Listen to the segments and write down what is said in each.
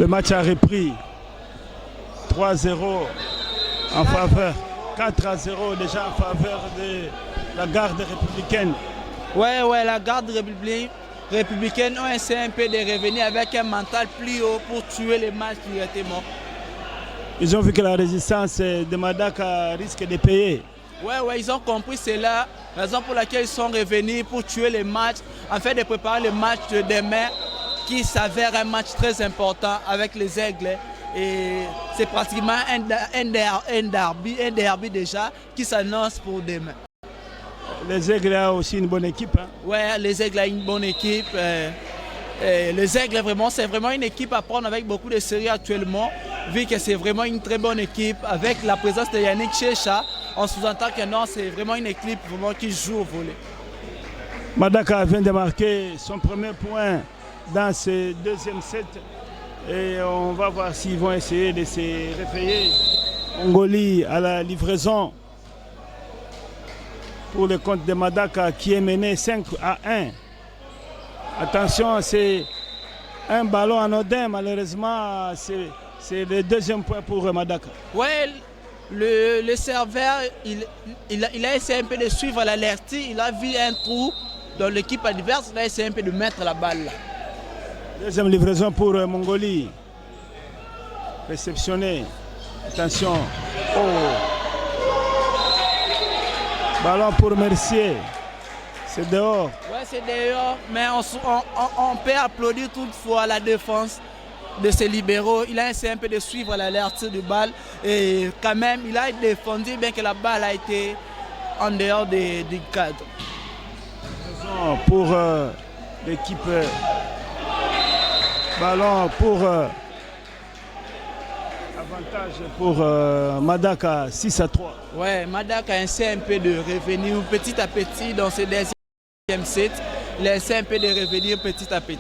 Le match a repris 3-0 en faveur, 4-0 déjà en faveur de la garde républicaine. Ouais, la garde républicaine ont essayé un peu de revenir avec un mental plus haut pour tuer les matchs qui étaient morts. Ils ont vu que la résistance de Madaka risque de payer. Ouais, ils ont compris cela, raison pour laquelle ils sont revenus pour tuer les matchs, afin de préparer le match de demain qui s'avère un match très important avec les Aigles. Et c'est pratiquement un derby déjà qui s'annonce pour demain. Les Aigles ont aussi une bonne équipe. Hein? Ouais, les Aigles ont une bonne équipe. Les Aigles, c'est vraiment une équipe à prendre avec beaucoup de sérieux actuellement, vu que c'est vraiment une très bonne équipe. Avec la présence de Yannick Checha, on sous-entend que non, c'est vraiment une équipe vraiment qui joue au volley. Madaka vient de marquer son premier point dans ce deuxième set. Et on va voir s'ils vont essayer de se réveiller. Mongolie à la livraison pour le compte de Madaka qui est mené 5-1. Attention, c'est un ballon anodin, malheureusement, c'est le deuxième point pour Madaka. Ouais, le serveur, il a essayé un peu de suivre l'alertie, il a vu un trou dans l'équipe adverse, il a essayé un peu de mettre la balle là. Deuxième livraison pour Mongolie. Réceptionné. Attention. Oh. Ballon pour Mercier. C'est dehors. Ouais, c'est dehors, mais on peut applaudir toutefois la défense de ces libéraux. Il a essayé un peu de suivre l'alerte de balle et quand même, il a défendu bien que la balle a été en dehors du cadre. Pour l'équipe. Ballon pour avantage pour Madaka 6-3. Ouais, Madaka essaie un peu de revenir petit à petit dans ce deuxième set. Il essaie un peu de revenir petit à petit.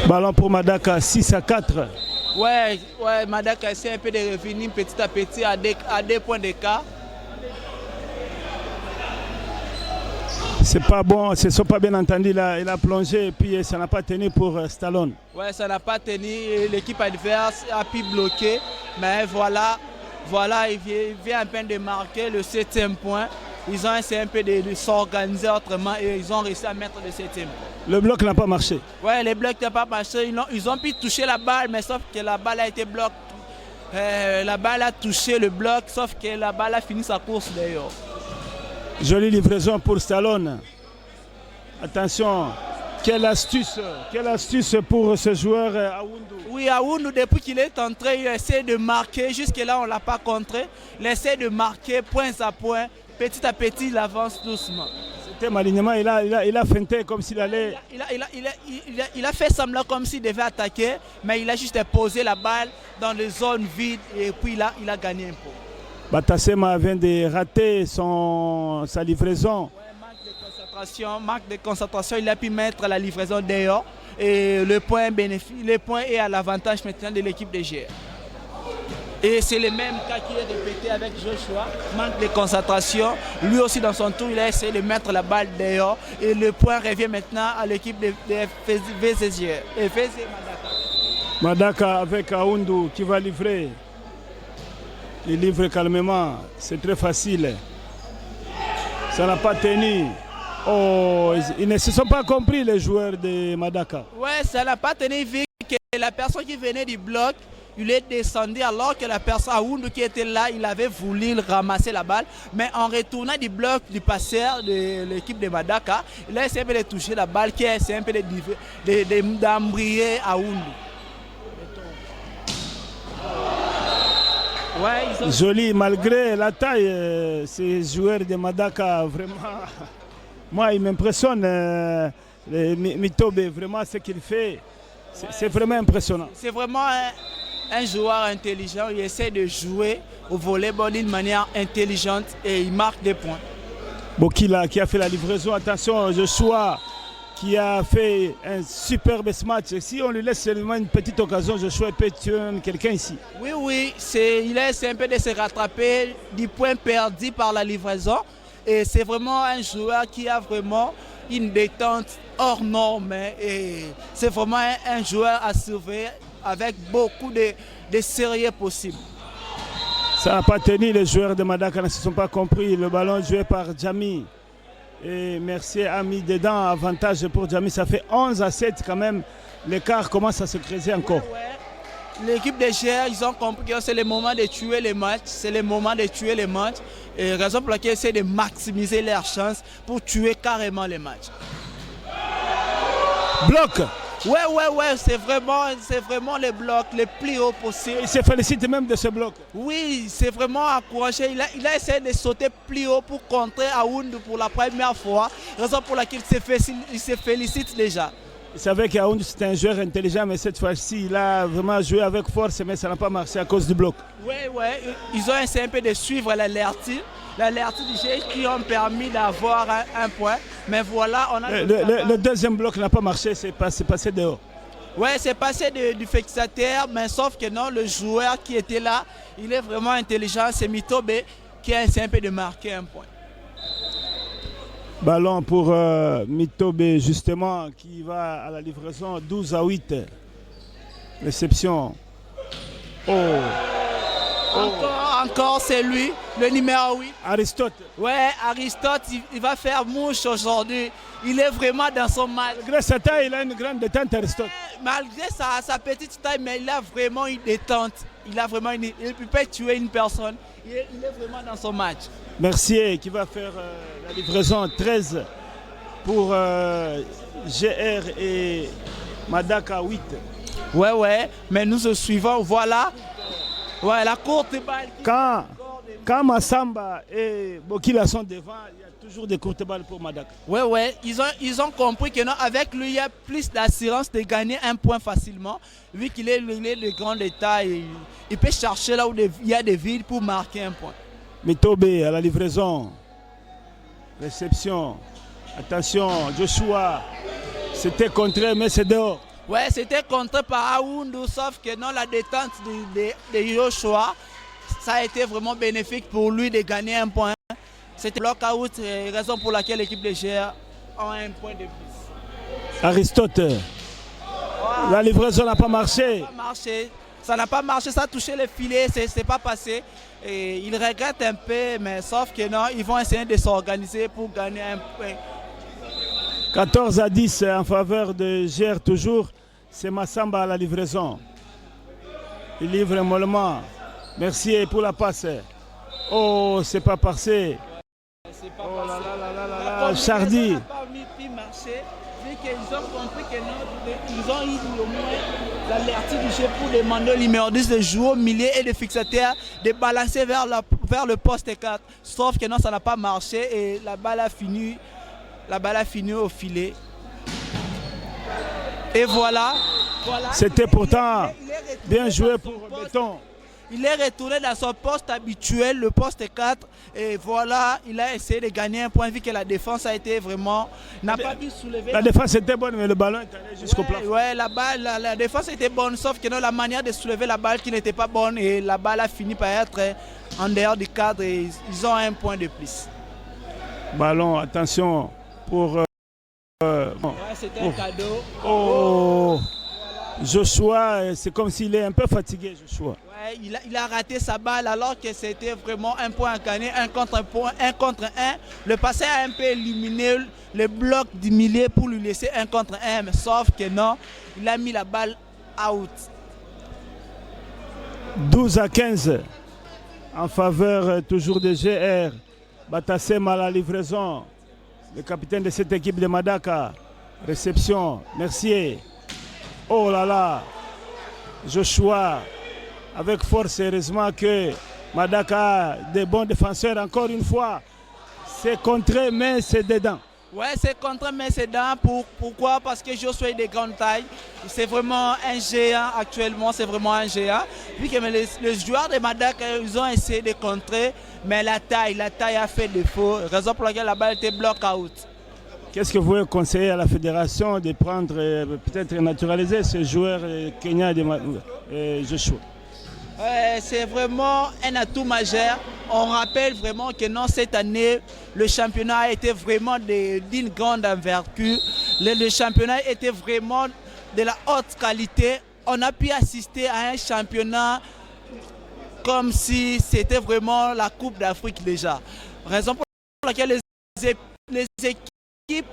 Ballon pour Madaka 6-4. Ouais, Madaka essaie un peu de revenir petit à petit à deux points d'écart. C'est pas bon, ce ne sont pas bien entendus. Il a plongé et puis ça n'a pas tenu pour Stallone. Ouais, ça n'a pas tenu. L'équipe adverse a pu bloquer. Mais voilà, il vient à peine de marquer le 7e point. Ils ont essayé un peu de s'organiser autrement et ils ont réussi à mettre le 7e point. Le bloc n'a pas marché. Ouais, le bloc n'a pas marché. Ils ont pu toucher la balle, mais sauf que la balle a été bloquée. La balle a touché le bloc, sauf que la balle a fini sa course d'ailleurs. Jolie livraison pour Stallone. Attention, quelle astuce pour ce joueur Aoundou. Oui, Aoundou, depuis qu'il est entré, il essaie de marquer. Jusque-là, on ne l'a pas contré. Il essaie de marquer point à point. Petit à petit, il avance doucement. C'était malignement, il a feinté comme s'il allait... Il a fait semblant comme s'il devait attaquer, mais il a juste posé la balle dans les zones vides et puis il a gagné un peu. Batassema vient de rater sa livraison. Ouais, manque de concentration, il a pu mettre la livraison dehors et le point est à l'avantage maintenant de l'équipe de GR. Et c'est le même cas qui est répété avec Joshua, manque de concentration. Lui aussi dans son tour, il a essayé de mettre la balle dehors et le point revient maintenant à l'équipe de VZG. Madaka avec Aoundou qui va livrer. Il livre calmement, c'est très facile. Ça n'a pas tenu. Oh, ils ne se sont pas compris les joueurs de Madaka. Ouais, ça n'a pas tenu vu que la personne qui venait du bloc, il est descendu alors que la personne Aoundou qui était là, il avait voulu ramasser la balle. Mais en retournant du bloc du passeur de l'équipe de Madaka, il a essayé de toucher la balle qui a essayé un peu d'embrayer Aoundou. Ouais, joli, malgré la taille, ces joueurs de Madaka, vraiment, moi, il m'impressionne. Mitobe, vraiment, ce qu'il fait, c'est vraiment impressionnant. C'est vraiment un joueur intelligent, il essaie de jouer au volleyball d'une manière intelligente et il marque des points. Bokila qui a fait la livraison, attention, Joshua qui a fait un superbe match. Si on lui laisse seulement une petite occasion, Joshua peut tuer quelqu'un ici. Oui, oui, il a essayé un peu de se rattraper du point perdu par la livraison. Et c'est vraiment un joueur qui a vraiment une détente hors norme. Et c'est vraiment un joueur à surveiller avec beaucoup de sérieux possible. Ça n'a pas tenu, les joueurs de Madaka ne se sont pas compris. Le ballon joué par Djami. Et Mercier a mis dedans, avantage pour Djami. Ça fait 11-7 quand même. L'écart commence à se creuser encore. Ouais. L'équipe des GR, ils ont compris que c'est le moment de tuer les matchs. C'est le moment de tuer les matchs. Et raison pour laquelle ils essaient de maximiser leurs chances pour tuer carrément les matchs. Bloc. Ouais, c'est vraiment le bloc le plus haut possible. Il se félicite même de ce bloc. Oui, c'est vraiment encouragé. Il a essayé de sauter plus haut pour contrer Aoundou pour la première fois. Raison pour laquelle il se félicite déjà. Il savait qu'Aoundou c'était un joueur intelligent, mais cette fois-ci, il a vraiment joué avec force, mais ça n'a pas marché à cause du bloc. Oui, ils ont essayé un peu de suivre l'alertie du jeu qui ont permis d'avoir un point. Mais voilà, on a... Le deuxième bloc n'a pas marché, c'est passé dehors. Oui, c'est passé du fixateur, mais sauf que non, le joueur qui était là, il est vraiment intelligent, c'est Mitobe qui a essayé un peu de marquer un point. Ballon pour Mitobe justement qui va à la livraison 12-8. Réception. Encore c'est lui, le numéro 8. Aristote. Ouais, Aristote, il va faire mouche aujourd'hui. Il est vraiment dans son match. Malgré sa taille, il a une grande détente, Aristote. Malgré sa petite taille, mais il a vraiment une détente. Il peut tuer une personne. Il est vraiment dans son match. Mercier qui va faire la livraison 13 pour GR et Madaka 8. Ouais, mais nous suivons, voilà. Ouais, la courte balle. Quand Massamba et Bokila sont devant, il y a toujours des courtes balles pour Madaka. Ouais, ils ont compris que non, avec lui, il y a plus d'assurance de gagner un point facilement. Vu qu'il est de grande taille, il peut chercher là où il y a des vides pour marquer un point. Mitobe à la livraison. Réception. Attention, Joshua. C'était contré, mais c'est dehors. Ouais, c'était contré par Aoundou, sauf que non, la détente de Joshua, ça a été vraiment bénéfique pour lui de gagner un point. C'était block-out, raison pour laquelle l'équipe de GR a un point de plus. Aristote. Wow. La livraison n'a pas marché. Ça n'a pas marché, ça a touché le filet, c'est pas passé. Et il regrette un peu, mais sauf que non, ils vont essayer de s'organiser pour gagner un point. 14-10 en faveur de GR toujours. C'est Massamba à la livraison. Il livre mollement. Merci pour la passe. Oh, c'est pas passé. Oh là là. Chardy. Vu qu'ils ont compris qu'ils ont eu au moins l'alertie du jeu pour demander au numéro 10 de jouer au milieu et de fixateur de balancer vers le poste 4. Sauf que non, ça n'a pas marché et la balle a fini au filet. Et voilà. C'était pourtant bien joué pour Béton. Il est retourné dans son poste habituel, le poste 4. Et voilà, il a essayé de gagner un point vu que la défense a été vraiment... n'a pas pu soulever. La défense était bonne, mais le ballon est allé jusqu'au plafond. Ouais, la défense était bonne, sauf que non, la manière de soulever la balle qui n'était pas bonne. Et la balle a fini par être en dehors du cadre et ils ont un point de plus. Ballon, attention pour... c'était un cadeau. Oh, Joshua, c'est comme s'il est un peu fatigué, Joshua. Ouais, il a raté sa balle alors que c'était vraiment un point à gagner, un contre un. Le passé a un peu éliminé le bloc du milieu pour lui laisser un contre un, mais sauf que non, il a mis la balle out. 12-15 en faveur toujours de GR. Batassem à la livraison. Le capitaine de cette équipe de Madaka. Réception, Mercier. Oh là là, Joshua, avec force, heureusement que Madaka a des bons défenseurs encore une fois. C'est contré, mais c'est dedans. Ouais, c'est contré, mais c'est dedans. Pourquoi? Parce que Joshua est de grande taille. C'est vraiment un géant actuellement, c'est vraiment un géant. Vu que les joueurs de Madaka, ils ont essayé de contrer, mais la taille a fait défaut. Raison pour laquelle la balle était block out. Qu'est-ce que vous pouvez conseiller à la fédération de prendre, peut-être naturaliser ce joueur kenyan de Joshua? C'est vraiment un atout majeur. On rappelle vraiment que non, cette année, le championnat a été vraiment d'une grande envergure. Le championnat était vraiment de la haute qualité. On a pu assister à un championnat comme si c'était vraiment la Coupe d'Afrique déjà. Raison pour laquelle les équipes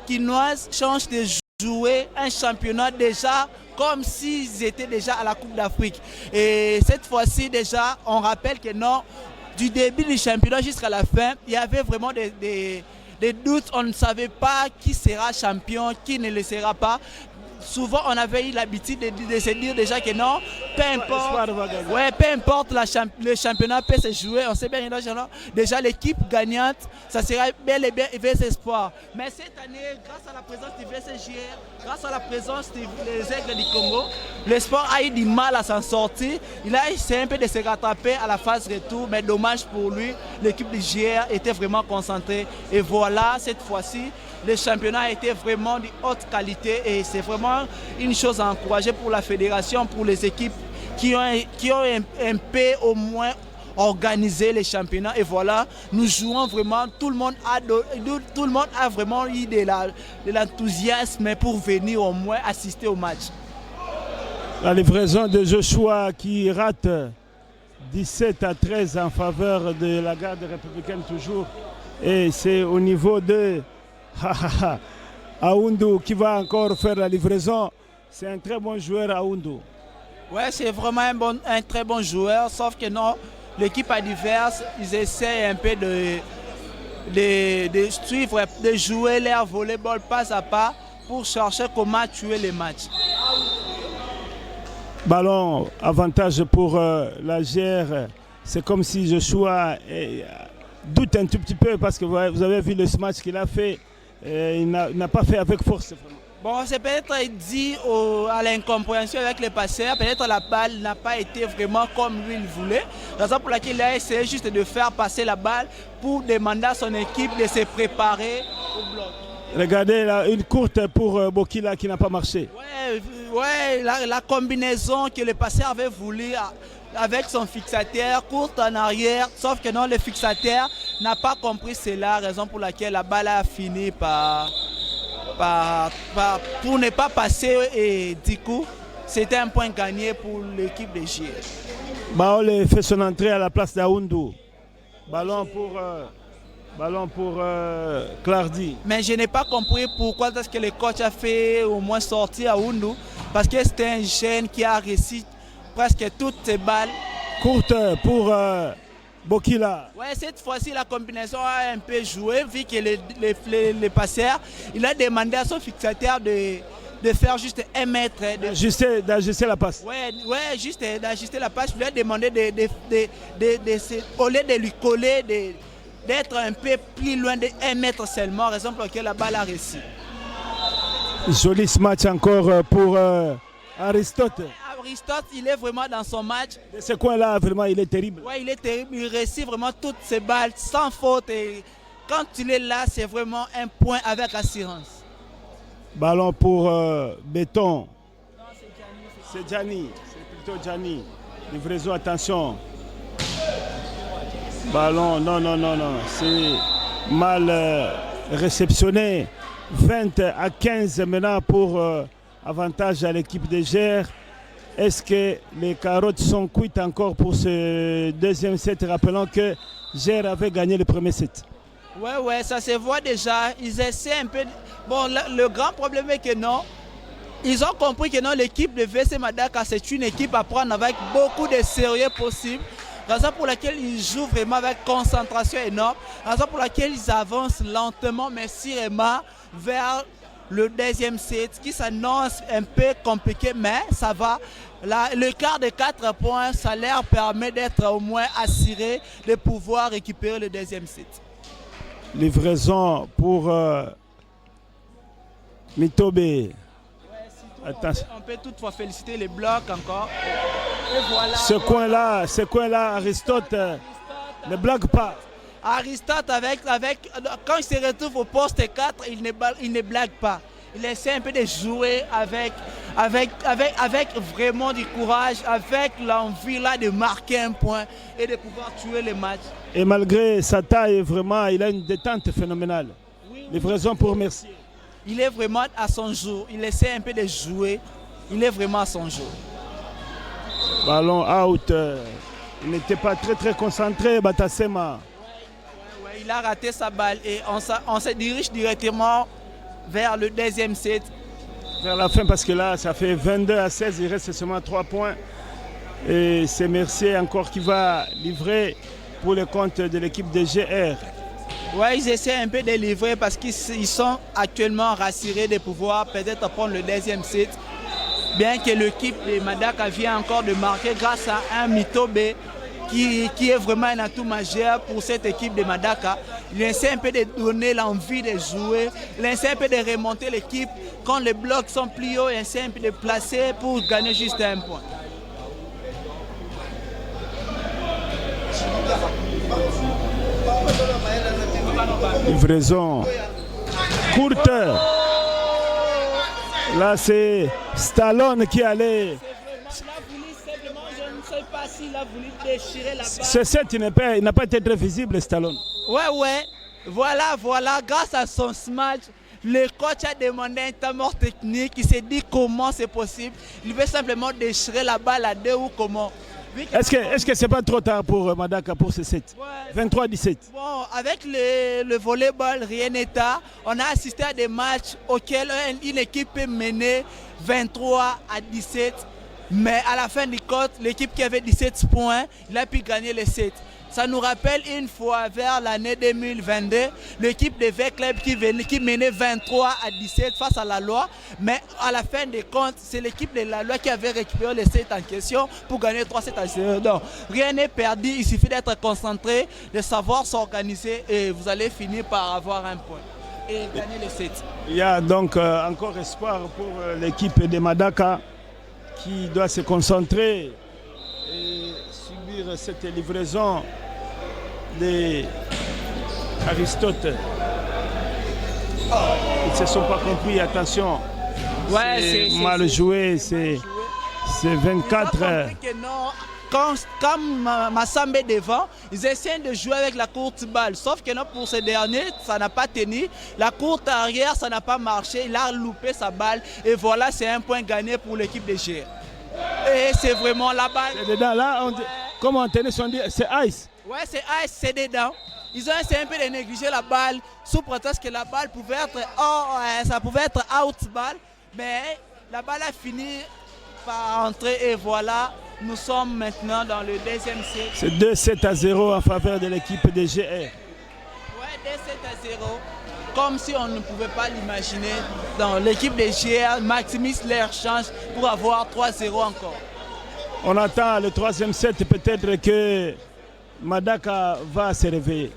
quinoises changent de jouer un championnat déjà comme s'ils étaient déjà à la Coupe d'Afrique. Et cette fois-ci déjà, on rappelle que non, du début du championnat jusqu'à la fin, il y avait vraiment des doutes. On ne savait pas qui sera champion, qui ne le sera pas. Souvent, on avait eu l'habitude de se dire déjà que non, peu importe le championnat peut se jouer. On sait bien déjà l'équipe gagnante, ça sera bel et bien VS Espoir. Mais cette année, grâce à la présence du VSGR, grâce à la présence des Aigles du Congo, l'espoir a eu du mal à s'en sortir. Il a essayé un peu de se rattraper à la phase retour, mais dommage pour lui, l'équipe du GR était vraiment concentrée. Et voilà, cette fois-ci, le championnat a été vraiment de haute qualité et c'est vraiment une chose à encourager pour la fédération, pour les équipes qui ont un peu au moins organisé les championnats. Et voilà, nous jouons vraiment, tout le monde a vraiment eu de l'enthousiasme pour venir au moins assister au match. La livraison de Joshua qui rate 17-13 en faveur de la garde républicaine toujours. Et c'est au niveau de Aoundou qui va encore faire la livraison. C'est un très bon joueur, Aoundou. Ouais, c'est vraiment un très bon joueur, sauf que non, l'équipe adverse, ils essaient un peu de suivre, de jouer leur volleyball pas à pas pour chercher comment tuer les matchs. Ballon, avantage pour la GR. C'est comme si Joshua doute un tout petit peu parce que vous avez vu le match qu'il a fait. Il n'a pas fait avec force. Bon, c'est peut-être dû à l'incompréhension avec les passeurs. Peut-être la balle n'a pas été vraiment comme lui il voulait. Raison pour laquelle il a essayé juste de faire passer la balle pour demander à son équipe de se préparer au bloc. Regardez là, une courte pour Bokila qui n'a pas marché. Ouais, la combinaison que le passeur avait voulu avec son fixateur, courte en arrière, sauf que non, le fixateur n'a pas compris cela, raison pour laquelle la balle a fini pour ne pas passer et du coup, c'était un point gagné pour l'équipe de GR. Baole fait son entrée à la place d'Aoundou. Ballon pour Clardy. Mais je n'ai pas compris pourquoi est-ce que le coach a fait au moins sortir Aoundou, parce que c'était un jeune qui a réussi presque toutes ses balles. Courte pour Bokila. Ouais, cette fois-ci, la combinaison a un peu joué, vu que le passeur, il a demandé à son fixateur de faire juste 1 mètre. D'ajuster la passe. Ouais, juste d'ajuster la passe. Il lui a demandé au lieu de lui coller, d'être un peu plus loin de 1 mètre seulement, raison pour laquelle la balle a réussi. Joli match encore pour Aristote. Aristote, il est vraiment dans son match. Ce coin-là, vraiment, il est terrible. Ouais, il est terrible. Il réussit vraiment toutes ses balles sans faute. Et quand il est là, c'est vraiment un point avec assurance. Ballon pour Béton. Non, c'est Gianni. C'est plutôt Gianni. Livraison, attention. Ballon, non. C'est mal réceptionné. 20-15 maintenant pour avantage à l'équipe de GR. Est-ce que les carottes sont cuites encore pour ce deuxième set? Rappelons que GR avait gagné le premier set. Ouais, ça se voit déjà. Ils essaient un peu. Bon, le grand problème est que non. Ils ont compris que non, l'équipe de VC Madaka, c'est une équipe à prendre avec beaucoup de sérieux possible. Raison pour laquelle ils jouent vraiment avec concentration énorme. Raison pour laquelle ils avancent lentement mais sûrement vers le deuxième set qui s'annonce un peu compliqué, mais ça va. Le quart de 4 points, ça leur permet d'être au moins assuré de pouvoir récupérer le deuxième set. Livraison pour Mitobe. Attention. On peut toutefois féliciter les blocs encore. Et voilà. Ce coin-là, Aristote ne bloque pas. Aristote, quand il se retrouve au poste 4, il ne blague pas. Il essaie un peu de jouer avec vraiment du courage, avec l'envie là de marquer un point et de pouvoir tuer les matchs. Et malgré sa taille, vraiment, il a une détente phénoménale. Oui, Livraison pour Mercier. Il est vraiment à son jour. Il essaie un peu de jouer. Il est vraiment à son jour. Ballon out. Il n'était pas très concentré, Batasema. Ouais, il a raté sa balle et on se dirige directement vers le deuxième set. Vers la fin, parce que là, ça fait 22-16, il reste seulement 3 points. Et c'est Mercier encore qui va livrer pour le compte de l'équipe de GR. Ouais, ils essaient un peu de livrer parce qu'ils sont actuellement rassurés de pouvoir peut-être prendre le deuxième set. Bien que l'équipe de Madaka vient encore de marquer grâce à un Mitobe qui est vraiment un atout majeur pour cette équipe de Madaka. Il essaie un peu de donner l'envie de jouer, il essaie un peu de remonter l'équipe quand les blocs sont plus hauts, il essaie un peu de placer pour gagner juste un point. Livraison courte. Là, c'est Stallone qui allait. Je ne sais pas s'il a voulu déchirer la balle. Ce set, il n'a pas été très visible, Stallone. Ouais. Voilà. Grâce à son smash, le coach a demandé un temps mort technique. Il s'est dit comment c'est possible. Il veut simplement déchirer la balle à deux ou comment. Est-ce que c'est pas trop tard pour Madaka pour ce set? Ouais. 23-17. Bon, avec le volleyball, rien n'est tard. On a assisté à des matchs auxquels une équipe peut mener 23-17. Mais à la fin du compte, l'équipe qui avait 17 points, il a pu gagner les 7. Ça nous rappelle une fois vers l'année 2022, l'équipe de V-Club qui menait 23-17 face à la loi. Mais à la fin des comptes, c'est l'équipe de la loi qui avait récupéré les 7 en question pour gagner 3-7-0. Donc rien n'est perdu, il suffit d'être concentré, de savoir s'organiser et vous allez finir par avoir un point et gagner les 7. Il y a donc encore espoir pour l'équipe de Madaka qui doit se concentrer et subir cette livraison d'Aristote. Ils ne se sont pas compris, attention. Ouais, c'est mal joué, c'est 24. Quand Massambe est devant, ils essaient de jouer avec la courte balle. Sauf que non, pour ce dernier, ça n'a pas tenu. La courte arrière, ça n'a pas marché. Il a loupé sa balle. Et voilà, c'est un point gagné pour l'équipe de GR. Et c'est vraiment la balle. C'est dedans, là, comme on tenait son dit, c'est ice. Ouais, c'est ice, c'est dedans. Ils ont essayé un peu de négliger la balle sous prétexte que la balle pouvait être ça pouvait être out balle. Mais la balle a fini par entrer et voilà. Nous sommes maintenant dans le deuxième set. C'est 2-7-0 en faveur de l'équipe de GR. Ouais, 2-7-0. Comme si on ne pouvait pas l'imaginer. Dans l'équipe de GR maximise leur chance pour avoir 3-0 encore. On attend le troisième set, peut-être que Madaka va se réveiller.